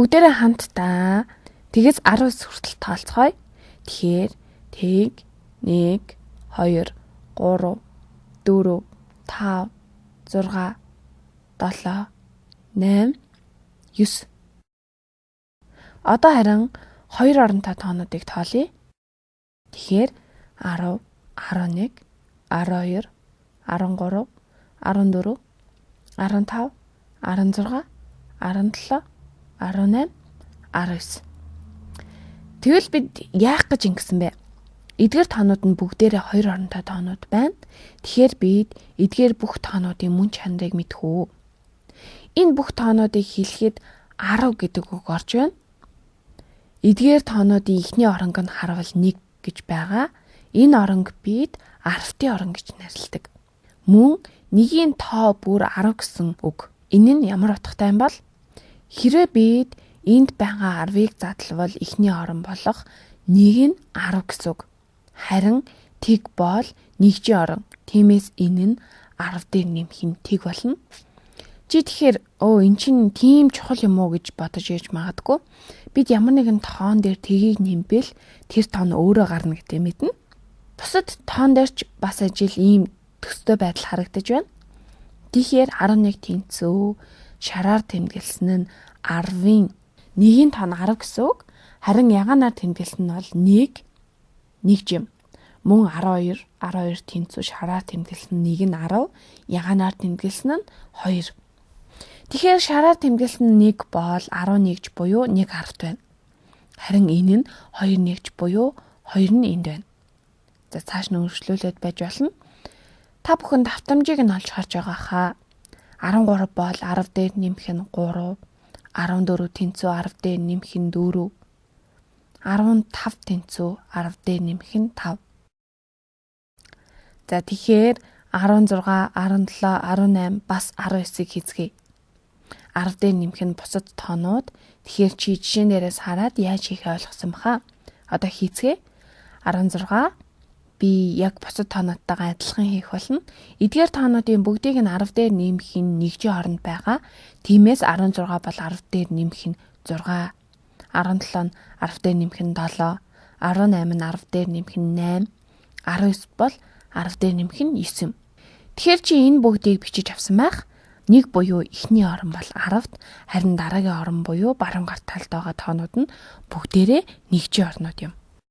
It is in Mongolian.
Бүгдээрээ хамтдаа тэгээс 19 хүртэл тоолцгоё. Тэгэхээр тэг 1 2 3 4 5 6 7 8 9. Одоо харин 2 оронтой тоонуудыг тоолъё. Тэгэхээр 10 11 12 13 14 15 16 17 18 19. Тэгвэл бид яах гэж ингэсэн бэ? Эдгээр тоонууд нь бүгдээрээ 2 оронтой тоонууд байна. Тэгэхээр бид эдгээр бүх тоонуудын мөн чанарыг мэдэх үү? Энэ бүх тоонуудыг хэлэхэд 10 гэдэг үг орж байна. Эдгээр тоонуудын эхний оронг нь харвал 1 гэж байгаа. Энэ оронг бид 10-ийн орон гэж нэрлэдэг. Мөн нэгийн тоо бүр 10 гэсэн үг. Энэ нь ямар утгатай юм бол? Хэрвээ бид энд байгаа 10-ыг задлавал эхний орон болох 1 нь 10 гэсэн үг. Харин тэг бол 1-ийн орон. Тиймээс энэ нь 10 дээр нэмэх нь тэг болно. Чи тэгэхээр эн чинь тийм чухал юм уу гэж бодож ээж магадгүй. Бид ямар нэгэн тоон дээр тгийг нэмбэл тэр тоон өөрөө гарна гэдэг мэднэ. Бусад тоон дээр ч бас ажил ийм төстэй байдал харагдаж байна. Тэгэхээр 11 тэнцүү шараар тэмдэглэсэн нь 10-ын 1-ийн тоон 10 гэсэн үг. Харин ягаанаар тэмдэглэсэн нь бол 1 жим. Мөн 12 тэнцүү шараар тэмдэглэсэн нь 1 нь 10, ягаанаар тэмдэглэсэн нь 2. Тэгэхээр шараар тэмдэглэсэн нь 1 бол 11 буюу 1 10 байна. Харин энэ нь 2 1 буюу 2 нь энд байна. За цааш нь өргөжлүүлээд байж болно. Та бүхэн давтамжийг нь олж харж байгаа хаа. 13 бол 10 дээр нэмэх нь 3, 14 тэнцүү 10 дээр нэмэх нь 4, 15 тэнцүү 10 дээр нэмэх нь 5. За тэгэхээр 16, 17, 18 бас 19-ийг хийцгээе. 10 дээр нэмэх нь бусад тоонууд. Тэгэхээр чи жишээн дээрээс хараад яаж хийхээ ойлгосон баха. Одоо хийцгээе. 16 би яг бусад тоонуудтайгаа адилхан хийх болно. Эдгээр тоонуудын бүгдийг нь 10 дээр нэмэх нь 1-ийн оронд байгаа. Тиймээс 16 бол 10 дээр нэмэх нь 6, 17 нь 10 дээр нэмэх нь 7, 18 нь 10 дээр нэмэх нь 8, 19 бол 10 дээр нэмэх нь 9. Тэгэхээр чи энэ бүгдийг бичиж авсан байх. 1 буюу эхний орон бол 10-т, харин дараагийн орон буюу баруун гарт талд байгаа тоонууд нь бүгдээрээ 1-ийн орнууд юм.